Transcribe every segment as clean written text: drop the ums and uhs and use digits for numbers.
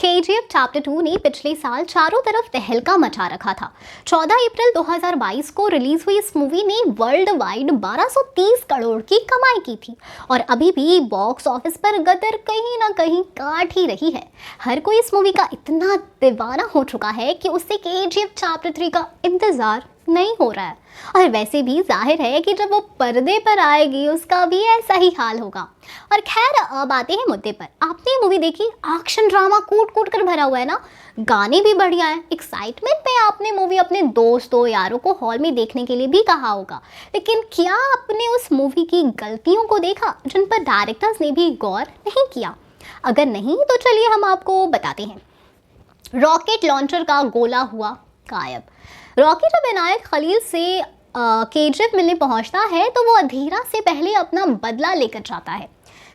KGF chapter 2 ने पिछले साल चारों तरफ तहलका मचा रखा था। 14 अप्रैल 2022 को रिलीज हुई इस मूवी ने वर्ल्ड वाइड 1230 करोड़ की कमाई की थी और अभी भी बॉक्स ऑफिस पर गदर कहीं ना कहीं काट ही रही है। हर कोई इस मूवी का इतना दीवाना हो चुका है कि उससे केजीएफ चैप्टर 3 का इंतजार नहीं हो रहा है। और वैसे भी जाहिर है कि जब वो पर्दे पर आएगी उसका भी ऐसा ही हाल होगा। और खैर, अब आते हैं मुद्दे पर। आपने ये मूवी देखी? एक्शन ड्रामा कूट कूट कर भरा हुआ है ना, गाने भी बढ़िया हैं। एक्साइटमेंट में आपने मूवी अपने दोस्तों यारों को हॉल में देखने के लिए भी कहा होगा, लेकिन क्या आपने उस मूवी की गलतियों को देखा जिन पर डायरेक्टर्स ने भी गौर नहीं किया? अगर नहीं तो चलिए हम आपको बताते हैं। रॉकेट लॉन्चर का गोला हुआ गायब। रॉकी जब इनायत खलील से केजीएफ मिलने पहुंचता है तो वो अधीरा से पहले अपना बदला लेकर जाता है।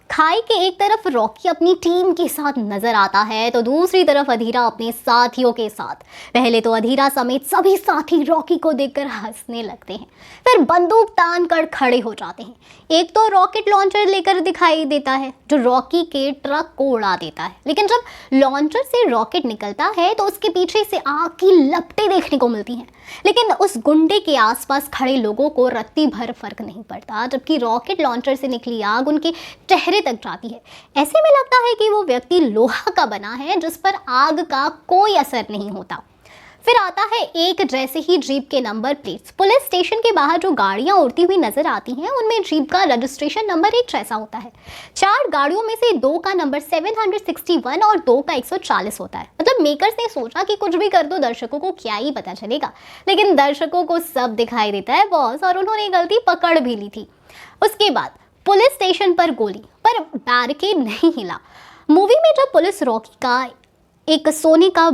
खाई के एक तरफ रॉकी अपनी टीम के साथ नजर आता है तो दूसरी तरफ अधीरा अपने साथियों के साथ। पहले तो अधीरा समेत सभी साथी रॉकी को देखकर हंसने लगते हैं, फिर बंदूक तान कर खड़े हो जाते हैं। एक तो रॉकेट लॉन्चर लेकर दिखाई देता है जो रॉकी के ट्रक को उड़ा देता है, लेकिन जब लॉन्चर से रॉकेट निकलता है तो उसके पीछे से आग की लपटें देखने को मिलती हैं, लेकिन उस गुंडे के आसपास खड़े लोगों को रत्ती भर फर्क नहीं पड़ता, जबकि रॉकेट लॉन्चर से निकली आग उनके चेहरे तक जाती है। ऐसे में लगता है कि वो व्यक्ति लोहा का बना है जिस पर आग का कोई असर नहीं होता। फिर आता है एक जैसे ही जीप के नंबर प्लेट्स। पुलिस स्टेशन के बाहर जो गाड़ियां उड़ती हुई नजर आती हैं उनमें जीप का रजिस्ट्रेशन नंबर एक जैसा होता है। 4 गाड़ियों में से 2 का नंबर 761 और 2 का 140 होता है। मतलब मेकर्स ने सोचा कि कुछ भी कर दो, दर्शकों को क्या ही पता चलेगा, लेकिन दर्शकों को सब दिखाई देता है बॉस, और उन्होंने गलती पकड़ भी ली थी। उसके बाद पुलिस स्टेशन पर गोली, पर बैरिकेड नहीं हिला। मूवी में जब पुलिस रॉकी का एक सोने का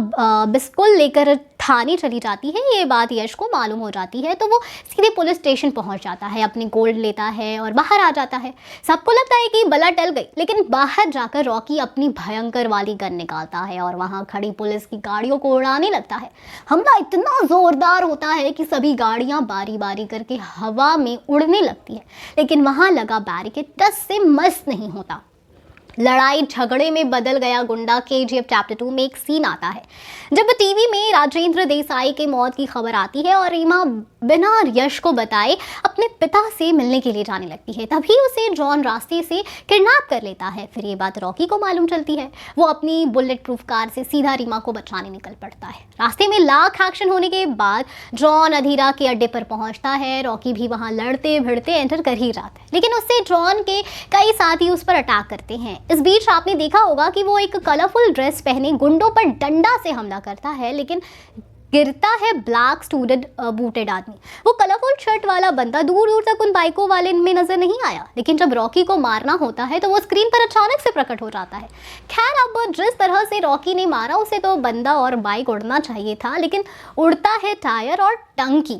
बिस्कुल लेकर थाने चली जाती है, ये बात यश को मालूम हो जाती है तो वो सीधे पुलिस स्टेशन पहुंच जाता है, अपनी गोल्ड लेता है और बाहर आ जाता है। सबको लगता है कि बला टल गई, लेकिन बाहर जाकर रॉकी अपनी भयंकर वाली गन निकालता है और वहां खड़ी पुलिस की गाड़ियों को उड़ाने लगता है। हमला इतना जोरदार होता है कि सभी गाड़ियां बारी बारी करके हवा में उड़ने लगती है, लेकिन वहां लगा बैरिकेड टस से मस नहीं होता। लड़ाई झगड़े में बदल गया गुंडा। केजीएफ चैप्टर 2 में एक सीन आता है जब टीवी में राजेंद्र देसाई के मौत की खबर आती है और रीमा बिना यश को बताए अपने पिता से मिलने के लिए जाने लगती है। तभी उसे जॉन रास्ते से किडनैप कर लेता है। फिर ये बात रॉकी को मालूम चलती है। वो अपनी बुलेट प्रूफ कार से सीधा रीमा को बचाने निकल पड़ता है। रास्ते में लाख एक्शन होने के बाद जॉन अधीरा के अड्डे पर पहुंचता है। रॉकी भी वहां लड़ते भिड़ते एंटर कर ही जाता है, लेकिन उससे जॉन के कई साथी उस पर अटैक करते हैं। इस बीच आपने देखा होगा कि वो एक कलरफुल ड्रेस पहने गुंडों पर डंडा से हमला करता है, लेकिन गिरता है ब्लैक स्टूडेंट बूटेड आदमी। वो कलरफुल शर्ट वाला बंदा दूर दूर तक उन बाइकों वाले में नजर नहीं आया, लेकिन जब रॉकी को मारना होता है तो वो स्क्रीन पर अचानक से प्रकट हो जाता है। खैर, अब जिस तरह से रॉकी ने मारा उसे तो बंदा और बाइक उड़ना चाहिए था, लेकिन उड़ता है टायर और टंकी।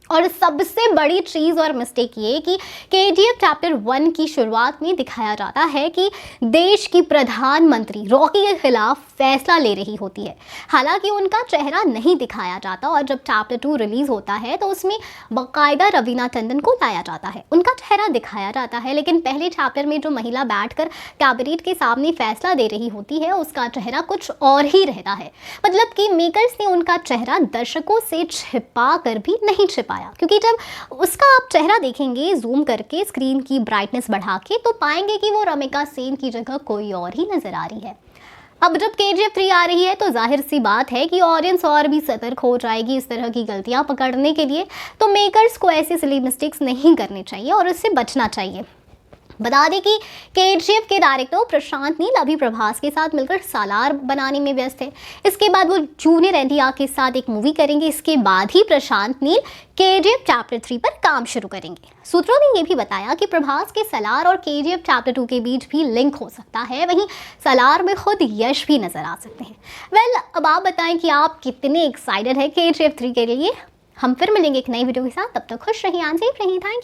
और सबसे बड़ी चीज़ और मिस्टेक ये कि केजीएफ चैप्टर 1 की शुरुआत में दिखाया जाता है कि देश की प्रधानमंत्री रॉकी के खिलाफ फैसला ले रही होती है। हालांकि उनका चेहरा नहीं दिखाया जाता और जब चैप्टर 2 रिलीज होता है तो उसमें बाकायदा रवीना टंडन को लाया जाता है, उनका चेहरा दिखाया जाता है। लेकिन पहले चैप्टर में जो महिला बैठकर कैबिनेट के सामने फैसला दे रही होती है उसका चेहरा कुछ और ही रहता है। मतलब कि मेकर्स ने उनका चेहरा दर्शकों से छिपा कर भी नहीं छिपाया, क्योंकि जब उसका आप चेहरा देखेंगे जूम करके स्क्रीन की ब्राइटनेस बढ़ा के तो पाएंगे कि वो रमिका सेन की जगह कोई और ही नजर आ रही है। अब जब केजीएफ 3 आ रही है तो जाहिर सी बात है कि ऑडियंस और भी सतर्क हो जाएगी इस तरह की गलतियां पकड़ने के लिए। तो मेकर्स को ऐसे सिली मिस्टेक्स नहीं करने चाहिए और उससे बचना चाहिए। बता दें कि केजीएफ के डायरेक्टर प्रशांत नील अभी प्रभास के साथ मिलकर सालार बनाने में व्यस्त है। इसके बाद वो जूनियर एनटीआर के साथ एक मूवी करेंगे। इसके बाद ही प्रशांत नील केजीएफ चैप्टर 3 पर काम शुरू करेंगे। सूत्रों ने यह भी बताया कि प्रभास के सालार और केजीएफ चैप्टर 2 के बीच भी लिंक हो सकता है। वहीं सालार में खुद यश भी नजर आ सकते हैं। वेल, अब आप बताएं कि आप कितने एक्साइटेड है केजीएफ 3 के लिए। हम फिर मिलेंगे एक नई वीडियो के साथ, तब तक खुश रहिए, सेफ रहिए। Thank you.